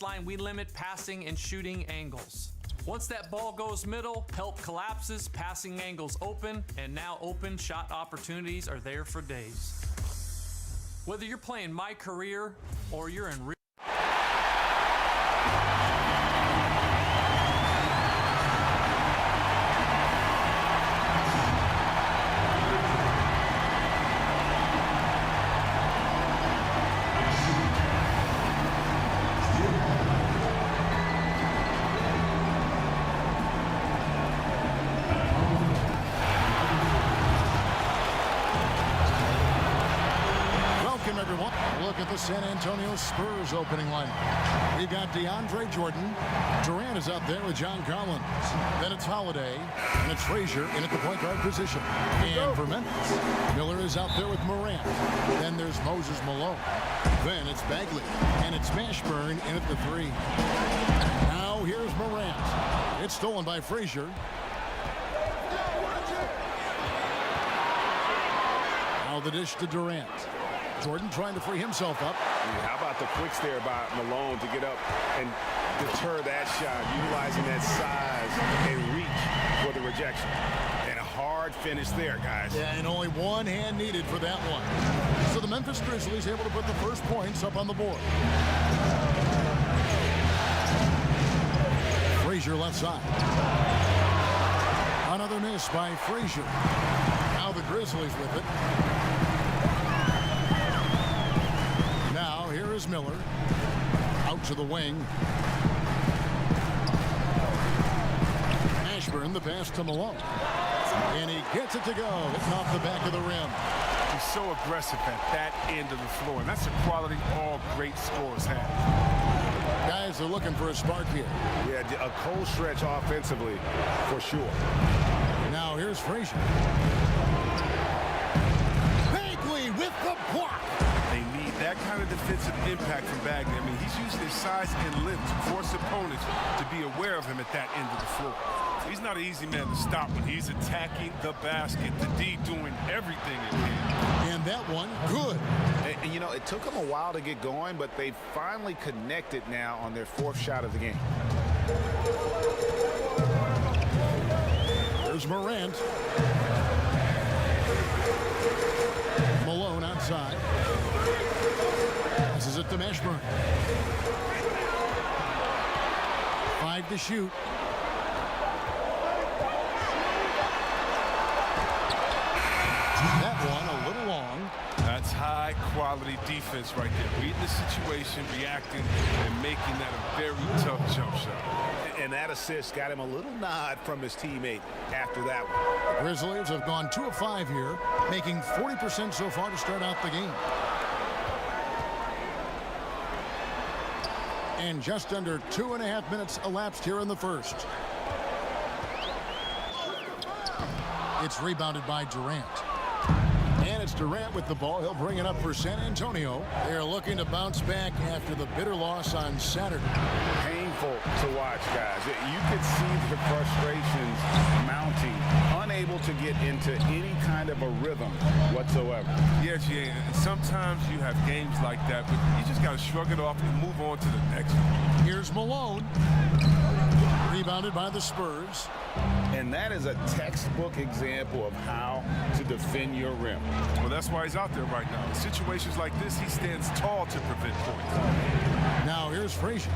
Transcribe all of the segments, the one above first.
baseline, we limit passing and shooting angles. Once that ball goes middle, help collapses, passing angles open, and now open shot opportunities are there for days. Whether you're playing my career or you're in real everyone. Look at the San Antonio Spurs opening lineup. We've got DeAndre Jordan. Durant is out there with John Collins. Then it's Holiday, and it's Frazier in at the point guard position. And for Memphis, Miller is out there with Morant. Then there's Moses Malone. Then it's Bagley, and it's Mashburn in at the 3. Now here's Morant. It's stolen by Frazier. Now the dish to Durant. Jordan trying to free himself up. Yeah, how about the quicks there by Malone to get up and deter that shot, utilizing that size and reach for the rejection. And a hard finish there, guys. Yeah, and only one hand needed for that one. So the Memphis Grizzlies able to put the first points up on the board. Frazier left side. Another miss by Frazier. Now the Grizzlies with it. Here is Miller. Out to the wing. Ashburn, the pass to Malone. And he gets it to go. Hitting off the back of the rim. He's so aggressive at that end of the floor. And that's a quality all great scorers have. Guys are looking for a spark here. Yeah, a cold stretch offensively, for sure. Now here's Frazier. Bagley with the block. They need that kind of defensive impact from Bagley. I mean, he's using his size and length to force opponents to be aware of him at that end of the floor. He's not an easy man to stop when he's attacking the basket. The D doing everything it can. And that one, good. And, you know, it took them a while to get going, but they finally connected now on their 4th shot of the game. There's Morant. Malone outside. This is it to Mashburn. 5 to shoot. That one a little long. That's high-quality defense right there. Reading the situation, reacting, and making that a very tough jump shot. And that assist got him a little nod from his teammate after that one. The Grizzlies have gone 2 of 5 here, making 40% so far to start out the game. And just under 2.5 minutes elapsed here in the first. It's rebounded by Durant. And it's Durant with the ball. He'll bring it up for San Antonio. They're looking to bounce back after the bitter loss on Saturday. Painful to watch, guys. You could see the frustrations mounting, unable to get into any kind of a rhythm whatsoever. Yeah, GA, and sometimes you have games like that, but you just got to shrug it off and move on to the next one. Here's Malone. Rebounded by the Spurs. And that is a textbook example of how to defend your rim. Well, that's why he's out there right now. In situations like this, he stands tall to prevent points. Now here's Frazier.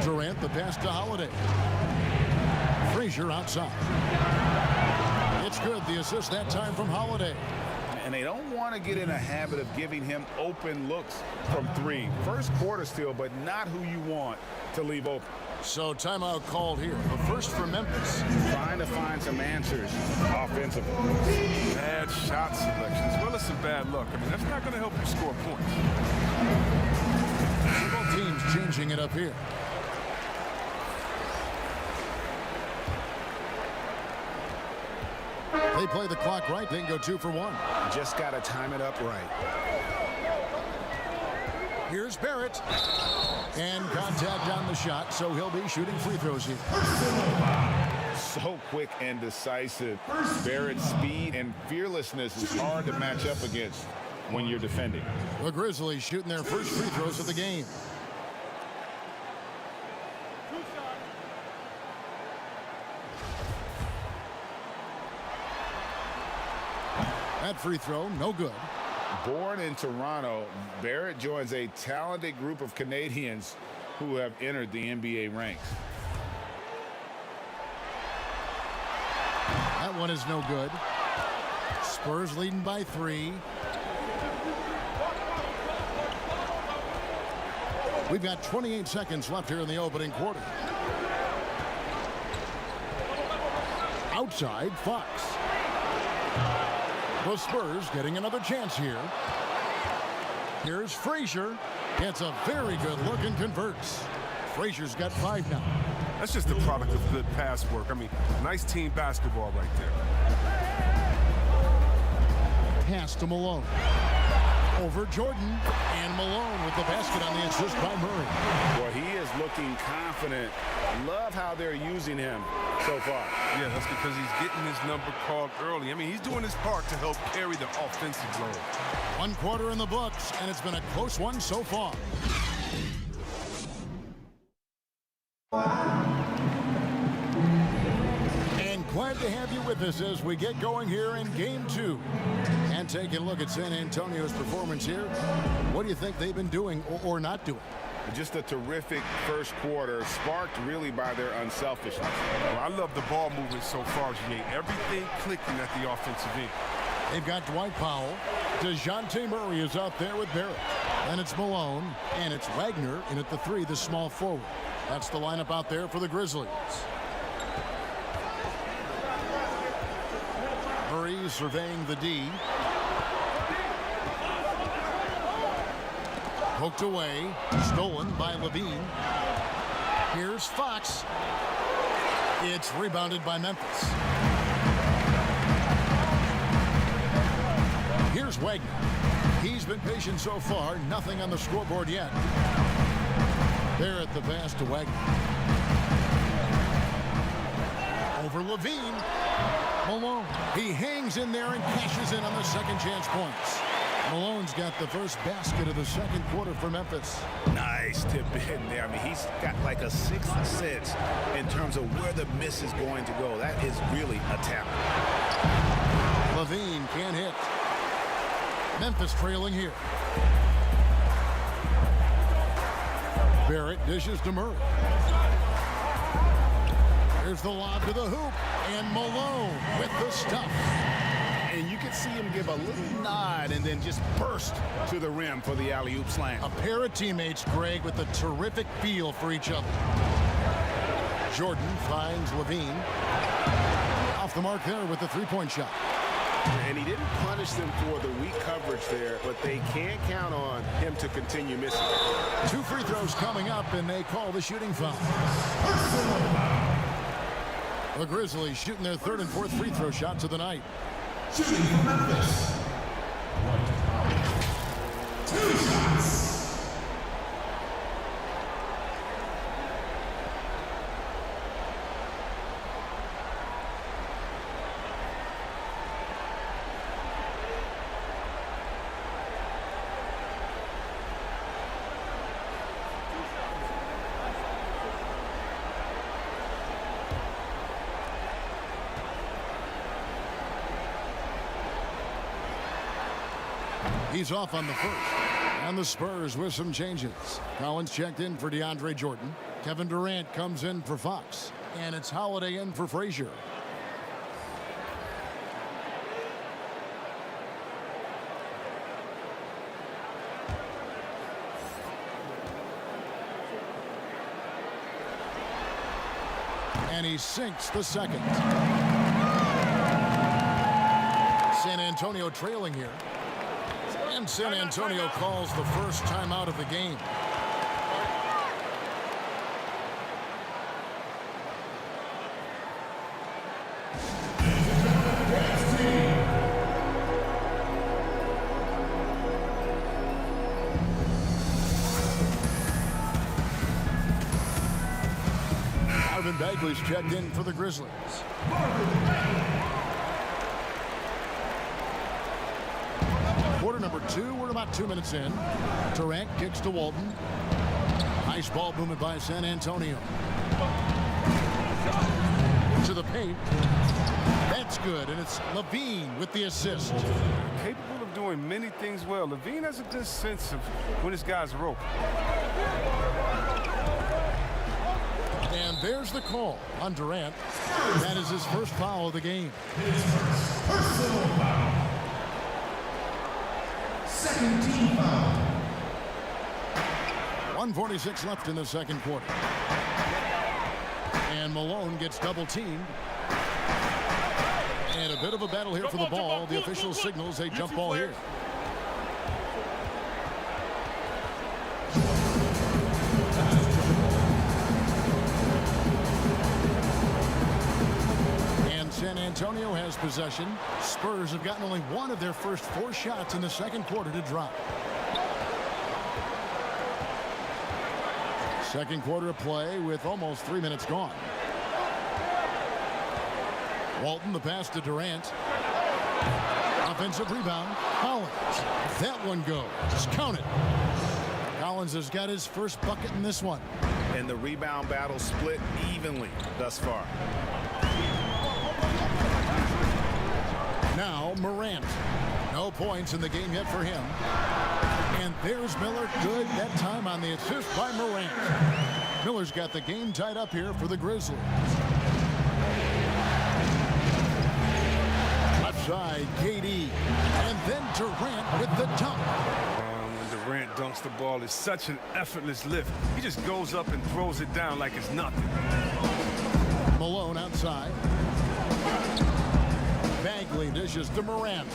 Durant, the pass to Holiday. Frazier outside. It's good, the assist that time from Holiday. And they don't want to get in a habit of giving him open looks from 3. First quarter still, but not who you want to leave open. So timeout called here. The first for Memphis. Trying to find some answers offensively. Bad shot selection, as well as some bad luck. I mean, that's not going to help you score points. Both teams changing it up here. They play the clock right, then go 2 for 1. Just got to time it up right. Here's Barrett. And contact on the shot, so he'll be shooting free throws here. So quick and decisive. Barrett's speed and fearlessness is hard to match up against. when you're defending. The Grizzlies shooting their first free throws of the game. That free throw, no good. Born in Toronto, Barrett joins a talented group of Canadians who have entered the NBA ranks. That one is no good. Spurs leading by 3. We've got 28 seconds left here in the opening quarter. Outside, Fox. The Spurs getting another chance here. Here's Frazier. Gets a very good look and converts. Frazier's got 5 now. That's just the product of good pass work. I mean, nice team basketball right there. Pass to Malone. Over Jordan. And Malone with the basket on the assist by Murray. Well, he is looking confident. Love how they're using him so far. Yeah, that's because he's getting his number called early. I mean, he's doing his part to help carry the offensive load. 1 quarter in the books, and it's been a close one so far. And glad to have you with us as we get going here in Game 2. And taking a look at San Antonio's performance here. What do you think they've been doing or not doing? Just a terrific first quarter, sparked really by their unselfishness. Well, I love the ball movement so far, G.A. Everything clicking at the offensive end. They've got Dwight Powell. DeJounte Murray is out there with Barrett. Then it's Malone, and it's Wagner in at the 3, the small forward. That's the lineup out there for the Grizzlies. Murray surveying the D. Poked away, stolen by Levine. Here's Fox. It's rebounded by Memphis. Here's Wagner. He's been patient so far, nothing on the scoreboard yet. There at the pass to Wagner. Over Levine. Malone. He hangs in there and cashes in on the second chance points. Malone's got the first basket of the second quarter for Memphis. Nice tip in there. I mean, he's got like a sixth sense in terms of where the miss is going to go. That is really a talent. Levine can't hit. Memphis trailing here. Barrett dishes to Murray. Here's the lob to the hoop. And Malone with the stuff. And you can see him give a little nod and then just burst to the rim for the alley-oop slam. A pair of teammates, Greg, with a terrific feel for each other. Jordan finds Levine. Off the mark there with the three-point shot. And he didn't punish them for the weak coverage there, but they can't count on him to continue missing. 2 free throws coming up, and they call the shooting foul. The Grizzlies shooting their 3rd and 4th free throw shots of the night. Shooting for Memphis. 2 shots. He's off on the first. And the Spurs with some changes. Collins checked in for DeAndre Jordan. Kevin Durant comes in for Fox. And it's Holiday in for Frazier. And he sinks the second. San Antonio trailing here. And San Antonio calls the first timeout of the game. Marvin Bagley's checked in for the Grizzlies. quarter number 2. We're about 2 minutes in. Durant kicks to Walton. Nice ball movement by San Antonio. To the paint. That's good, and it's Levine with the assist. Capable of doing many things well. Levine has a good sense of when his guys are open. And there's the call on Durant. That is his first foul of the game. His first personal foul. Second team foul. 1:46 left in the second quarter. And Malone gets double-teamed. And a bit of a battle here for the ball. The official signals a jump ball here. And San Antonio has possession. Spurs have gotten only one of their first 4 shots in the second quarter to drop. Second quarter of play with almost 3 minutes gone. Walton, the pass to Durant. Offensive rebound. Collins. That one goes. Just count it. Collins has got his first bucket in this one. And the rebound battle split evenly thus far. Now Morant. No points in the game yet for him. And there's Miller. Good that time on the assist by Morant. Miller's got the game tied up here for the Grizzlies. Left side, KD. And then Durant with the dunk. When Durant dunks the ball, it's such an effortless lift. He just goes up and throws it down like it's nothing. Malone outside. Bagley dishes to Morant.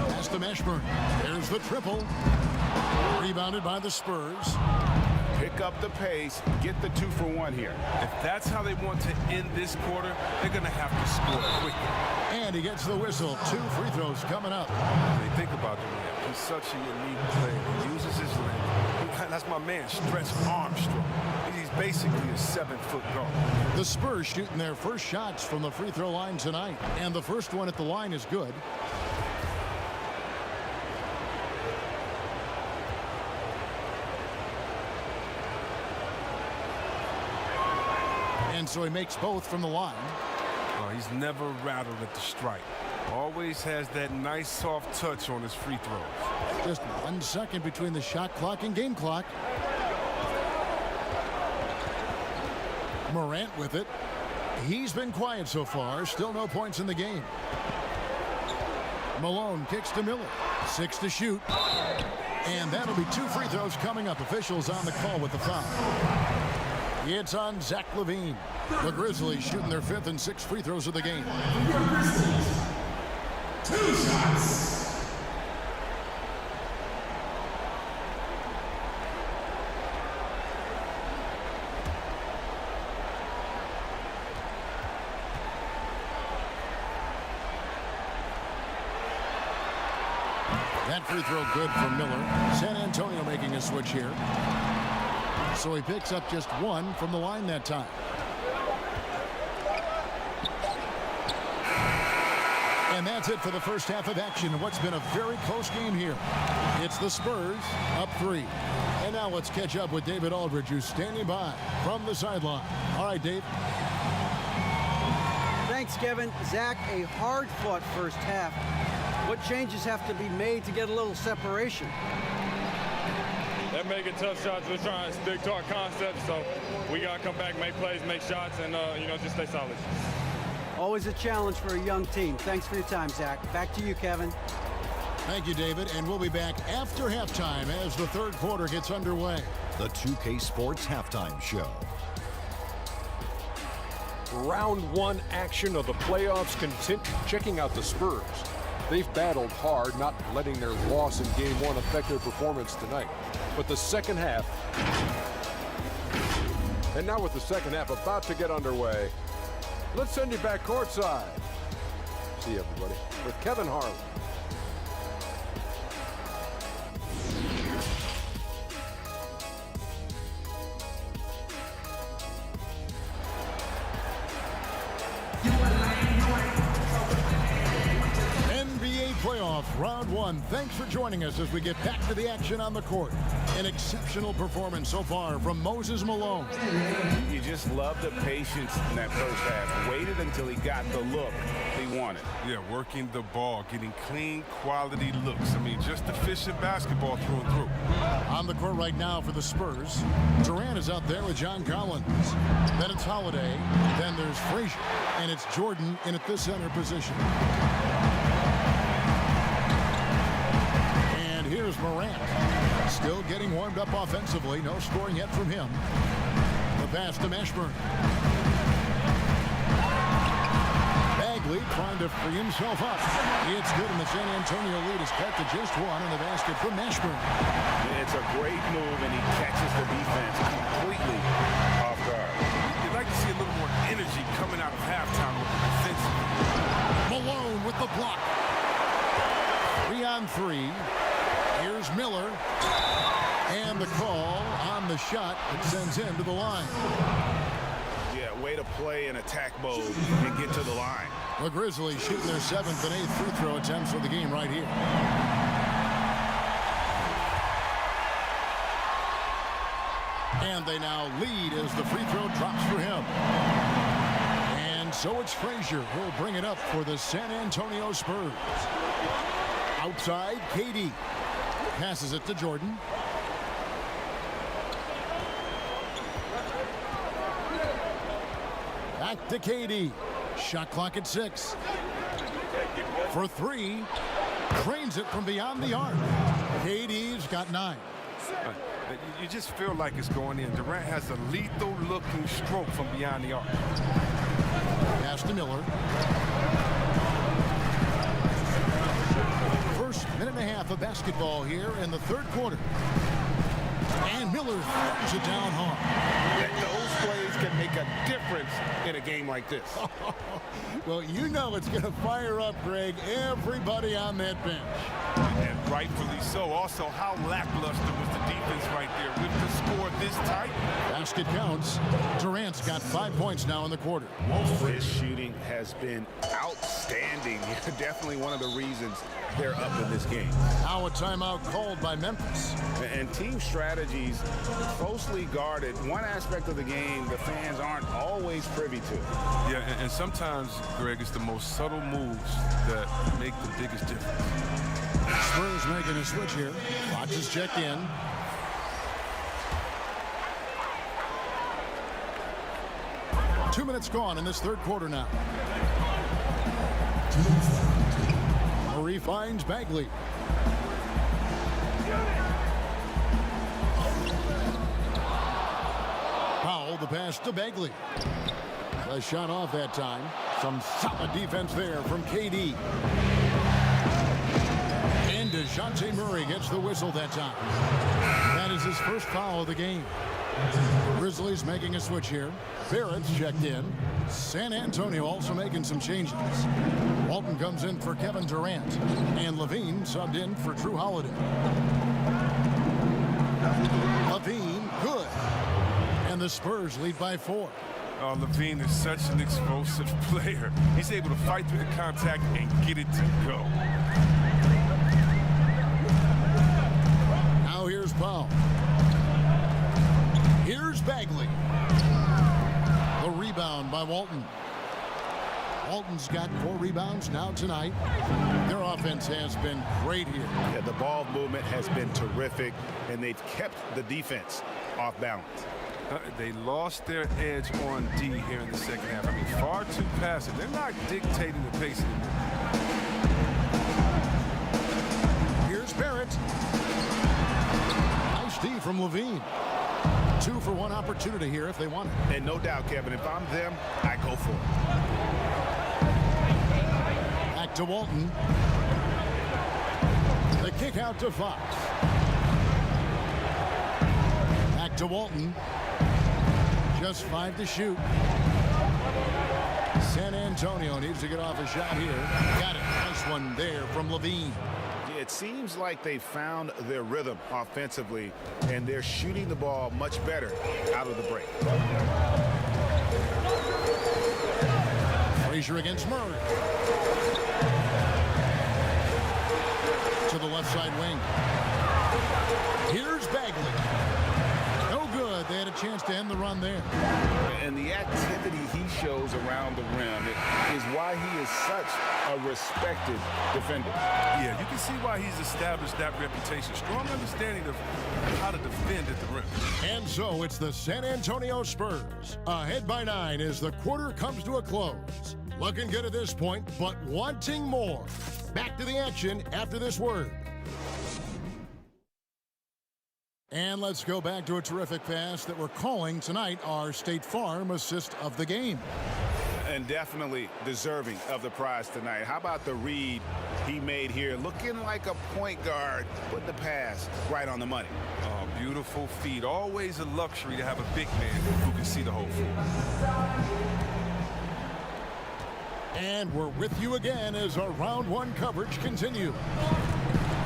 Pass to Meshburn. There's the triple. Rebounded by the Spurs. Pick up the pace, get the 2-for-1 here. If that's how they want to end this quarter, they're going to have to score quickly. And he gets the whistle. 2 free throws coming up. They think about Durant. He's such a unique player. He uses his length. That's my man, Stretch Armstrong. He's basically a 7-foot guard. The Spurs shooting their first shots from the free throw line tonight. And the first one at the line is good. And so he makes both from the line. Oh, he's never rattled at the strike. Always has that nice soft touch on his free throws. Just 1 second between the shot clock and game clock. Morant with it. He's been quiet so far. Still no points in the game. Malone kicks to Miller. 6 to shoot. And that'll be 2 free throws coming up. Officials on the call with the foul. It's on Zach LaVine. The Grizzlies shooting their 5th and 6th free throws of the game. Your Grizzlies. 2 shots. That free throw good for Miller. San Antonio making a switch here. So he picks up just 1 from the line that time. And that's it for the first half of action. What's been a very close game here. It's the Spurs up 3. And now let's catch up with David Aldridge, who's standing by from the sideline. All right, Dave. Thanks, Kevin. Zach, a hard-fought first half. What changes have to be made to get a little separation? They're making tough shots. We're trying to stick to our concept, so we got to come back, make plays, make shots, and, just stay solid. Always a challenge for a young team. Thanks for your time, Zach. Back to you, Kevin. Thank you, David. And we'll be back after halftime as the third quarter gets underway. The 2K Sports Halftime Show. Round 1 action of the playoffs continue. Checking out the Spurs. They've battled hard, not letting their loss in Game 1 affect their performance tonight. But the second half, and now with the second half about to get underway, let's send you back courtside. See you, everybody, with Kevin Harlan. off round one. Thanks for joining us as we get back to the action on the court. An exceptional performance so far from Moses Malone. You just love the patience in that first half. Waited until he got the look he wanted. Yeah, working the ball, getting clean, quality looks. I mean, just efficient basketball through and through. On the court right now for the Spurs, Durant is out there with John Collins. Then it's Holiday. Then there's Frazier. And it's Jordan in at the center position. And here's Morant. Still getting warmed up offensively. No scoring yet from him. The pass to Mashburn. Bagley trying to free himself up. It's good, and the San Antonio lead is cut to just one on the basket from Mashburn. It's a great move, and he catches the defense completely off guard. You'd like to see a little more energy coming out of halftime with the defense. Malone with the block. 3 on 3. Here's Miller. And the call on the shot that sends him to the line. Yeah, way to play in attack mode and get to the line. The Grizzlies shooting their 7th and 8th free throw attempts for the game right here. And they now lead as the free throw drops for him. And so it's Frazier who'll bring it up for the San Antonio Spurs. Outside, KD. Passes it to Jordan. Back to KD. Shot clock at 6. For 3. Drains it from beyond the arc. KD's got 9. You just feel like it's going in. Durant has a lethal-looking stroke from beyond the arc. Pass to Miller. First minute and a half of basketball here in the third quarter. And Miller throws it down hard. And those plays can make a difference in a game like this. Well, you know it's going to fire up, Greg, everybody on that bench. And rightfully so. Also, how lackluster was the defense right there with the score this tight? Basket counts. Durant's got 5 points now in the quarter. His shooting has been outstanding. Definitely one of the reasons they're up in this game. Now a timeout called by Memphis. And team strategies closely guarded. One aspect of the game the fans aren't always privy to. Yeah, and sometimes, Greg, it's the most subtle moves that make the biggest difference. Spurs making a switch here. Watches check in. Two minutes gone in this third quarter now. Murray finds Bagley. Powell, the pass to Bagley. A shot off that time. Some solid defense there from KD. And DeJounte Murray gets the whistle that time. That is his first foul of the game. Grizzlies making a switch here. Barrett's checked in. San Antonio also making some changes. Walton comes in for Kevin Durant. And Levine subbed in for Drew Holiday. Levine, good. And the Spurs lead by 4. Oh, Levine is such an explosive player. He's able to fight through the contact and get it to go. Now here's Powell. Here's Bagley. The rebound by Walton. Walton's got 4 rebounds now tonight. Their offense has been great here. Yeah, the ball movement has been terrific, and they've kept the defense off balance. They lost their edge on D here in the second half. I mean, far too passive. They're not dictating the pace anymore. Here's Barrett. Nice D from Levine. 2 for 1 opportunity here if they want it. And no doubt, Kevin, if I'm them, I go for it. Back to Walton. The kick out to Fox. Back to Walton. Just 5 to shoot. San Antonio needs to get off a shot here. Got it. Nice one there from Levine. It seems like they found their rhythm offensively, and they're shooting the ball much better out of the break. Frazier against Murray. to the left side wing. Here's Bagley. No good. They had a chance to end the run there. And the activity he shows around the rim is why he is such a respected defender. Yeah, you can see why he's established that reputation. Strong understanding of how to defend at the rim. And so it's the San Antonio Spurs. Ahead by 9 as the quarter comes to a close. Looking good at this point, but wanting more. Back to the action after this word. And let's go back to a terrific pass that we're calling tonight our State Farm assist of the game. And definitely deserving of the prize tonight. How about the read he made here? Looking like a point guard, putting the pass right on the money. Oh, beautiful feed. Always a luxury to have a big man who can see the whole floor. And we're with you again as our round 1 coverage continues.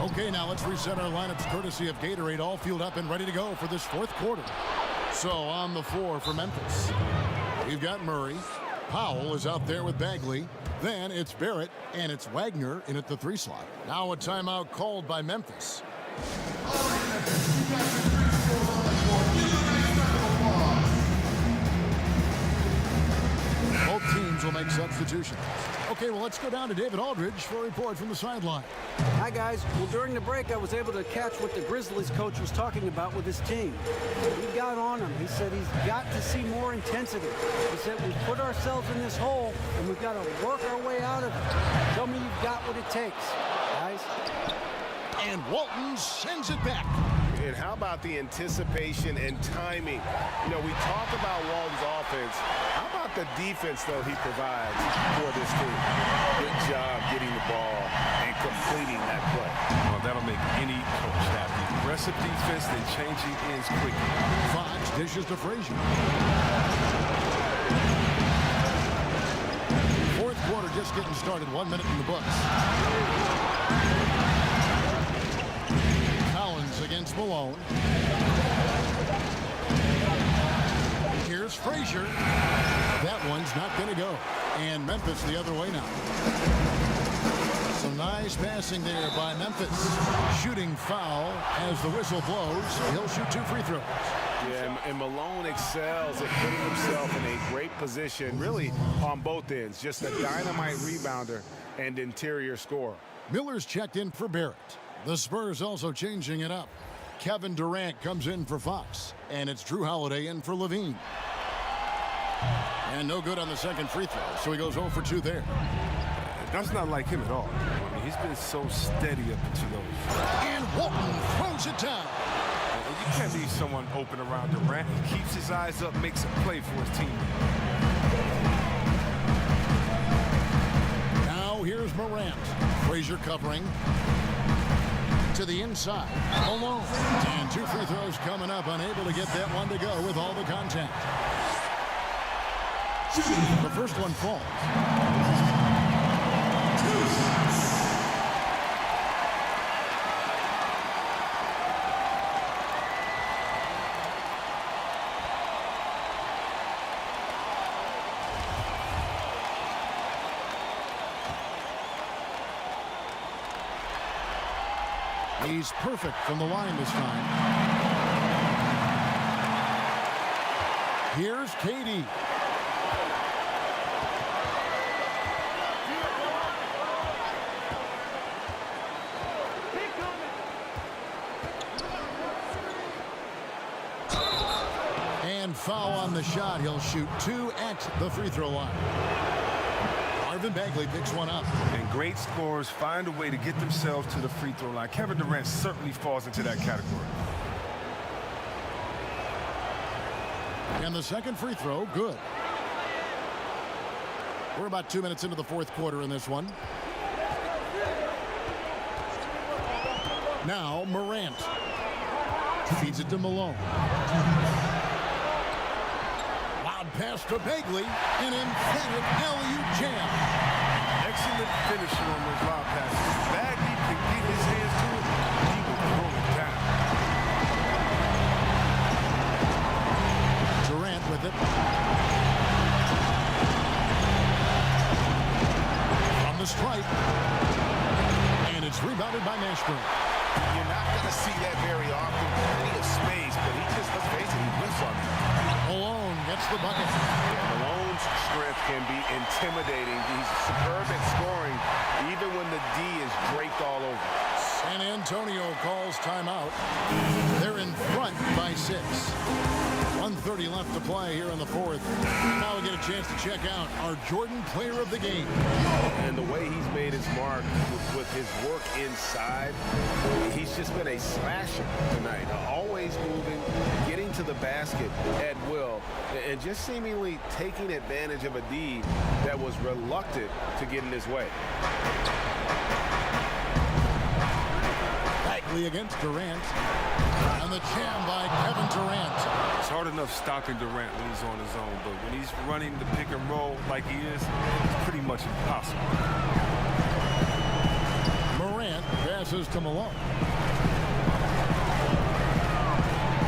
Okay, now let's reset our lineups courtesy of Gatorade, all fueled up and ready to go for this 4th quarter. So on the floor for Memphis, we've got Murray. Powell is out there with Bagley. Then it's Barrett, and it's Wagner in at the 3 slot. Now a timeout called by Memphis. Both teams will make substitutions. Okay, well, let's go down to David Aldridge for a report from the sideline. Hi, guys. Well, during the break, I was able to catch what the Grizzlies coach was talking about with his team. He got on him. He said he's got to see more intensity. He said we put ourselves in this hole, and we've got to work our way out of it. Tell me you've got what it takes, guys. And Walton sends it back. And how about the anticipation and timing? You know, we talk about Walton's offense. How about the defense, though, he provides for this team? Good job getting the ball and completing that play. Well, that'll make any coach happy. Aggressive defense, then changing ends quickly. Fox dishes to Frazier. 4th quarter just getting started. 1 minute in the books. Against Malone. Here's Frazier. That one's not going to go. And Memphis the other way now. Some nice passing there by Memphis. Shooting foul as the whistle blows. He'll shoot 2 free throws. Yeah, and Malone excels at putting himself in a great position, really on both ends. Just a dynamite rebounder and interior scorer. Miller's checked in for Barrett. The Spurs also changing it up. Kevin Durant comes in for Fox, and it's Drew Holiday in for Levine. And no good on the second free throw, so he goes 0 for 2 there. That's not like him at all. I mean, he's been so steady up to those. And Walton throws it down. You can't leave someone open around Durant. He keeps his eyes up, makes a play for his team. Now here's Morant. Frazier covering. To the inside. Malone. And 2 free throws coming up. Unable to get that one to go with all the contact. The first one falls. 2 shots. He's perfect from the line this time. Here's KD. And foul on the shot. He'll shoot 2 at the free throw line. Marvin Bagley picks one up. And great scorers find a way to get themselves to the free throw line. Kevin Durant certainly falls into that category. And the second free throw, good. We're about 2 minutes into the 4th quarter in this one. Now Morant. Feeds it to Malone. Pass to Bagley, an emphatic alley-oop jam. Excellent finisher on those lob passes. Bagley can get his hands to it. He will throw it down. Durant with it. From the stripe. And it's rebounded by Manuke. Ashburn. You're not going to see that very often. Plenty of space, but he just, let's face it, he whiffs on it. Malone gets the bucket. Malone's strength can be intimidating. He's superb at scoring, even when the D is draped all over. San Antonio calls timeout. They're in front by 6. 1:30 left to play here in the fourth. Now we get a chance to check out our Jordan player of the game. And the way he's made his mark with his work inside, he's just been a slasher tonight. Always moving, getting to the basket at will, and just seemingly taking advantage of a D that was reluctant to get in his way. Bagley against Durant. And the jam by Kevin Durant. It's hard enough stopping Durant when he's on his own, but when he's running the pick and roll like he is, it's pretty much impossible. Morant passes to Malone.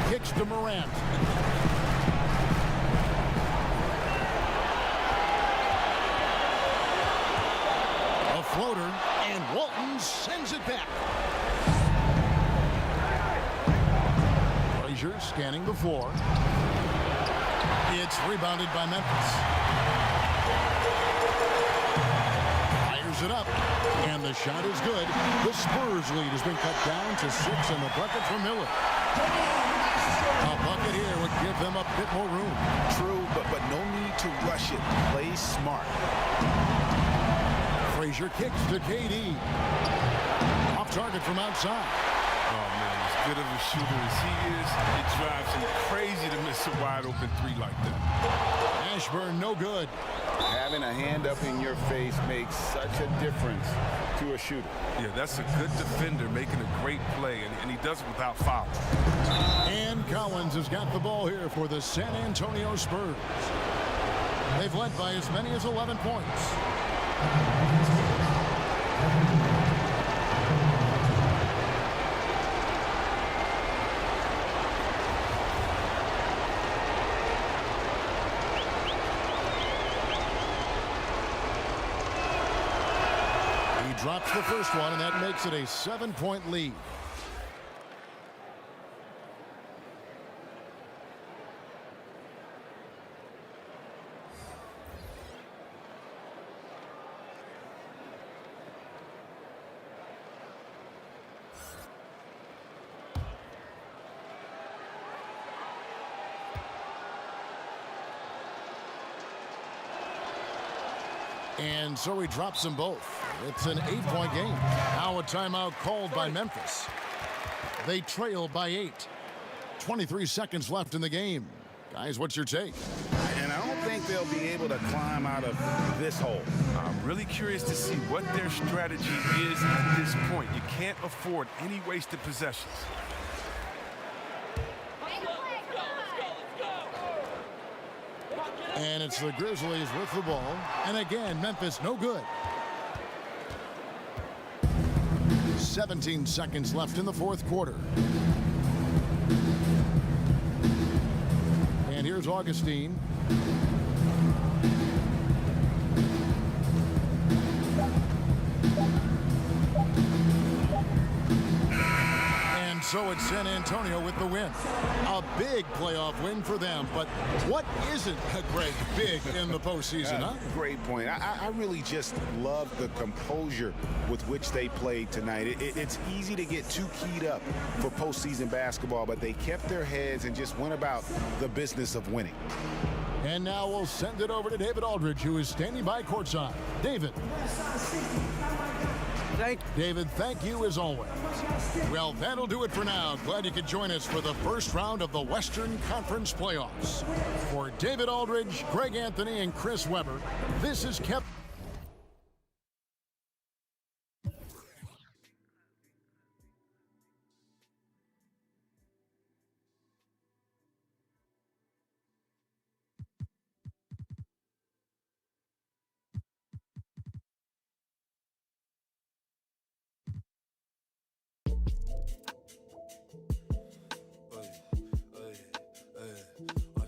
Kicks to Morant. A floater, and Walton sends it back. Frazier scanning the floor. It's rebounded by Memphis. Fires it up, and the shot is good. The Spurs lead has been cut down to 6, and the bucket for Miller. A bucket here would give them a bit more room. True, but no need to rush it. Play smart. Frazier kicks to KD. Off target from outside. Oh, man, as good of a shooter as he is, it drives him crazy to miss a wide-open three like that. Ashburn, no good. Having a hand up in your face makes such a difference to a shooter. Yeah, that's a good defender making a great play, and he does it without foul. And Collins has got the ball here for the San Antonio Spurs. They've led by as many as 11 points. Drops the first one, and that makes it a 7-point lead. And so he drops them both. It's an 8-point game. Now a timeout called by Memphis. They trail by 8. 23 seconds left in the game. Guys, what's your take? And I don't think they'll be able to climb out of this hole. I'm really curious to see what their strategy is at this point. You can't afford any wasted possessions. And it's the Grizzlies with the ball. And again, Memphis no good. 17 seconds left in the fourth quarter. And here's Augustine. And so it's San Antonio with the win. A big playoff win for them. But what isn't, Greg, big in the postseason, huh? Great point. I really just love the composure with which they played tonight. It's easy to get too keyed up for postseason basketball, but they kept their heads and just went about the business of winning. And now we'll send it over to David Aldridge, who is standing by courtside. David. David, thank you as always. Well, that'll do it for now. Glad you could join us for the first round of the Western Conference playoffs. For David Aldridge, Greg Anthony, and Chris Webber, this is Kevin.